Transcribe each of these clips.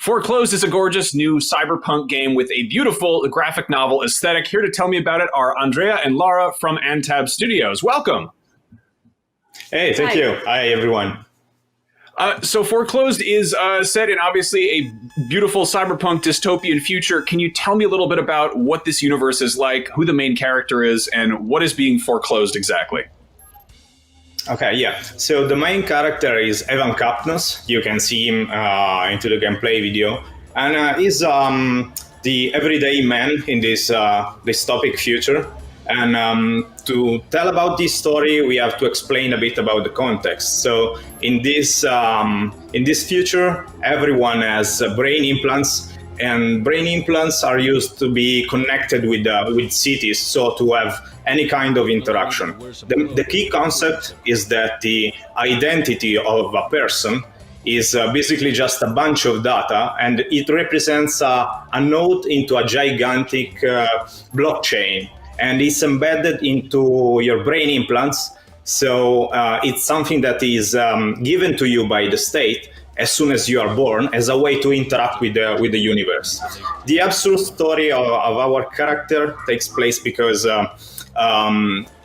Foreclosed is a gorgeous new cyberpunk game with a beautiful graphic novel aesthetic. Here to tell me about it are Andrea and Lara from Antab Studios. Welcome. Hey, thank you. Hi, everyone. So Foreclosed is set in obviously a beautiful cyberpunk dystopian future. Can you tell me a little bit about what this universe is like, who the main character is, and what is being foreclosed exactly? Okay, yeah. So the main character is Evan Kapnos. You can see him into the gameplay video. And he's the everyday man in this dystopic future. And to tell about this story, we have to explain a bit about the context. So in this future, everyone has brain implants, and brain implants are used to be connected with cities, so to have any kind of interaction. The key concept is that the identity of a person is basically just a bunch of data, and it represents a node into a gigantic blockchain. And it's embedded into your brain implants. So it's something that is given to you by the state as soon as you are born as a way to interact with the universe. The absurd story of our character takes place because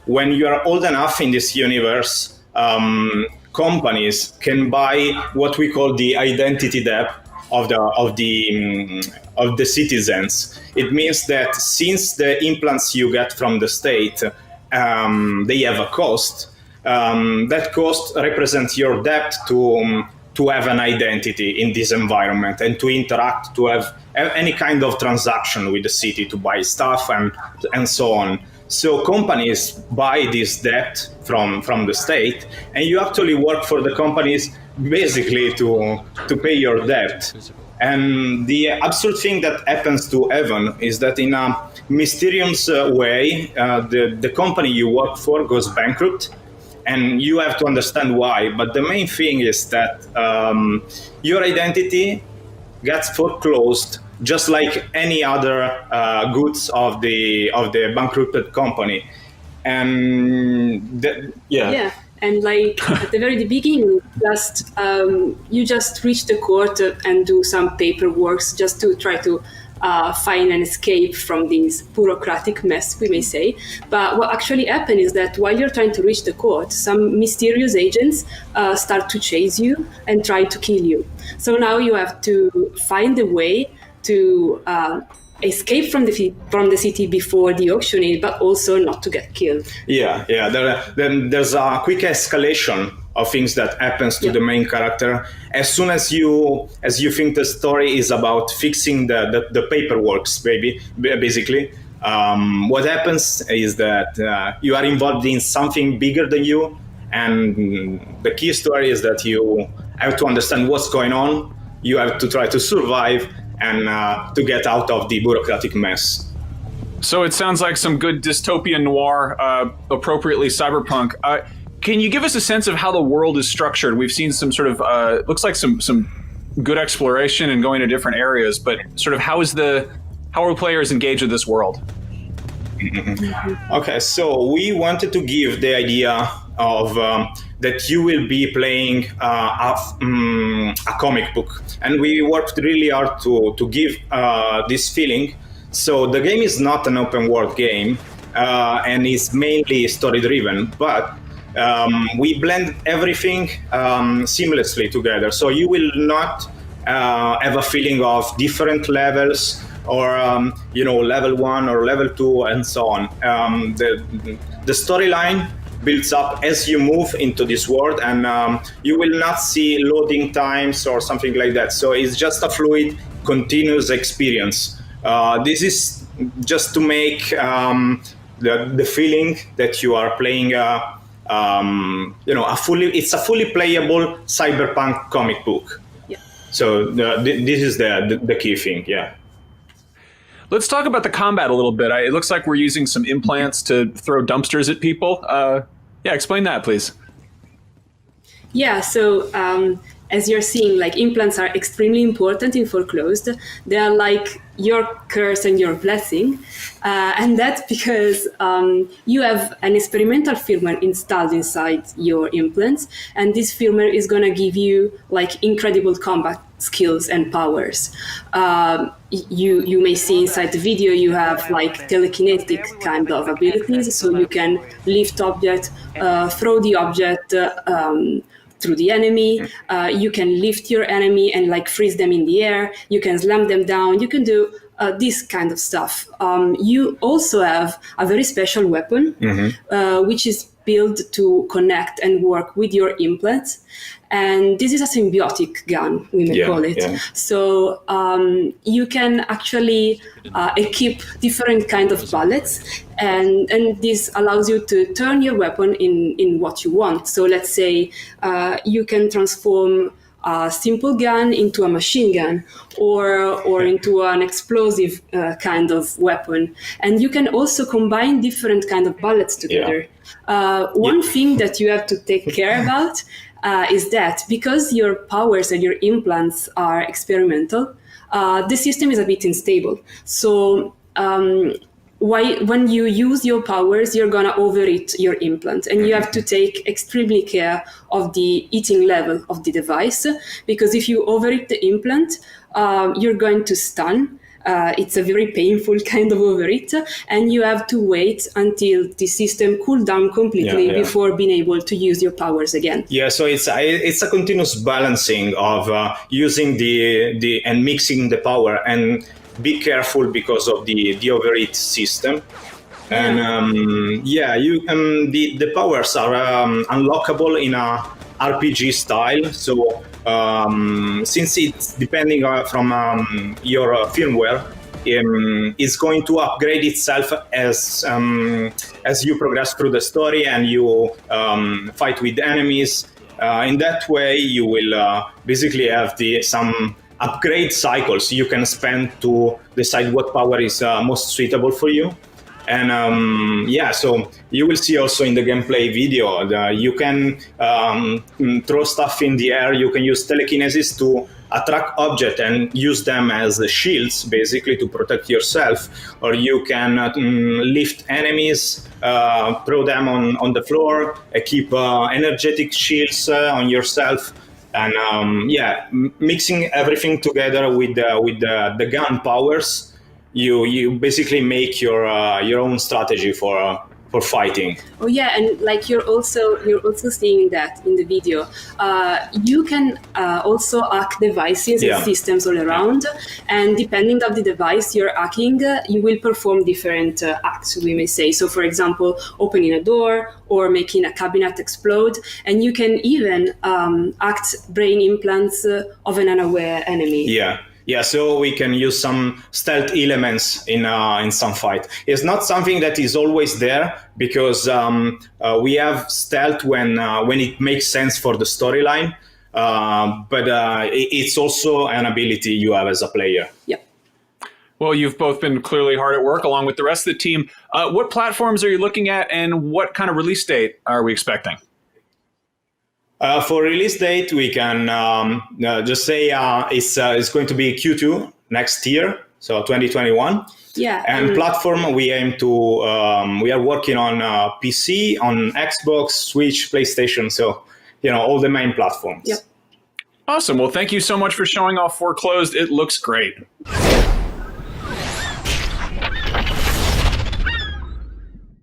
when you are old enough in this universe, companies can buy what we call the identity debt of the citizens. It means that since the implants you get from the state, they have a cost. That cost represents your debt to have an identity in this environment and to interact, to have any kind of transaction with the city, to buy stuff and so on. So companies buy this debt from the state, and you actually work for the companies basically to pay your debt. And the absurd thing that happens to Evan is that in a mysterious way, the company you work for goes bankrupt, and you have to understand why. But the main thing is that your identity gets foreclosed just like any other goods of the bankrupted company. And yeah. And like at the very beginning, you just reach the court and do some paperwork just to try to find an escape from this bureaucratic mess, we may say. But what actually happened is that while you're trying to reach the court, some mysterious agents start to chase you and try to kill you. So now you have to find a way to escape from the city before the auction, but also not to get killed. Yeah. Then there's a quick escalation of things that happens to the main character. As soon as you think the story is about fixing the paperwork, basically, what happens is that you are involved in something bigger than you, and the key story is that you have to understand what's going on. You have to try to survive and to get out of the bureaucratic mess. So it sounds like some good dystopian noir, appropriately cyberpunk. Can you give us a sense of how the world is structured? We've seen some sort of, looks like some good exploration and going to different areas, but sort of how are players engaged with this world? Okay, so we wanted to give the idea of that you will be playing a comic book, and we worked really hard to give this feeling. So the game is not an open world game, and is mainly story driven, but we blend everything seamlessly together. So you will not have a feeling of different levels, or level 1 or level 2 and so on. The storyline builds up as you move into this world, and you will not see loading times or something like that. So it's just a fluid, continuous experience. This is just to make the feeling that you are playing it's a fully playable cyberpunk comic book. Yeah. So this is the key thing. Yeah. Let's talk about the combat a little bit. It looks like we're using some implants to throw dumpsters at people. Explain that, please. Yeah, so as you're seeing, like, implants are extremely important in Foreclosed. They are like your curse and your blessing. And that's because you have an experimental firmware installed inside your implants. And this firmware is going to give you like incredible combat skills and powers. You may see inside the video you have like telekinetic kind of abilities, so you can lift object, throw the object through the enemy. You can lift your enemy and like freeze them in the air. You can slam them down. You can do this kind of stuff. You also have a very special weapon, which is built to connect and work with your implants. And this is a symbiotic gun, we may call it. Yeah. So you can actually equip different kind of bullets, and this allows you to turn your weapon in what you want. So let's say you can transform a simple gun into a machine gun, or into an explosive kind of weapon. And you can also combine different kind of bullets together. One thing that you have to take care about is that because your powers and your implants are experimental, the system is a bit unstable. So when you use your powers, you're going to overheat your implant, and you have to take extremely care of the heating level of the device, because if you overheat the implant, you're going to stun. It's a very painful kind of overheat, and you have to wait until the system cools down completely before being able to use your powers again. Yeah, so it's a continuous balancing of using the and mixing the power, and be careful because of the overheat system. And the powers are unlockable in a RPG style. So since it's depending from your firmware, it's going to upgrade itself as you progress through the story and you fight with enemies. In that way, you will basically have some upgrade cycles you can spend to decide what power is most suitable for you. And so you will see also in the gameplay video that you can throw stuff in the air. You can use telekinesis to attract objects and use them as shields, basically, to protect yourself. Or you can lift enemies, throw them on the floor, keep energetic shields on yourself. And mixing everything together with the gun powers, you basically make your own strategy for fighting. Oh yeah, and like you're also seeing that in the video. You can also hack devices and systems all around, and depending on the device you're hacking, you will perform different acts, we may say. So for example, opening a door or making a cabinet explode, and you can even act brain implants of an unaware enemy. Yeah, so we can use some stealth elements in some fight. It's not something that is always there, because we have stealth when it makes sense for the storyline, but it's also an ability you have as a player. Yep. Well, you've both been clearly hard at work along with the rest of the team. What platforms are you looking at, and what kind of release date are we expecting? For release date, we can just say it's going to be Q2 next year, so 2021. Yeah. And platform, we aim to, we are working on PC, on Xbox, Switch, PlayStation, so, all the main platforms. Yep. Awesome. Well, thank you so much for showing off Foreclosed. It looks great.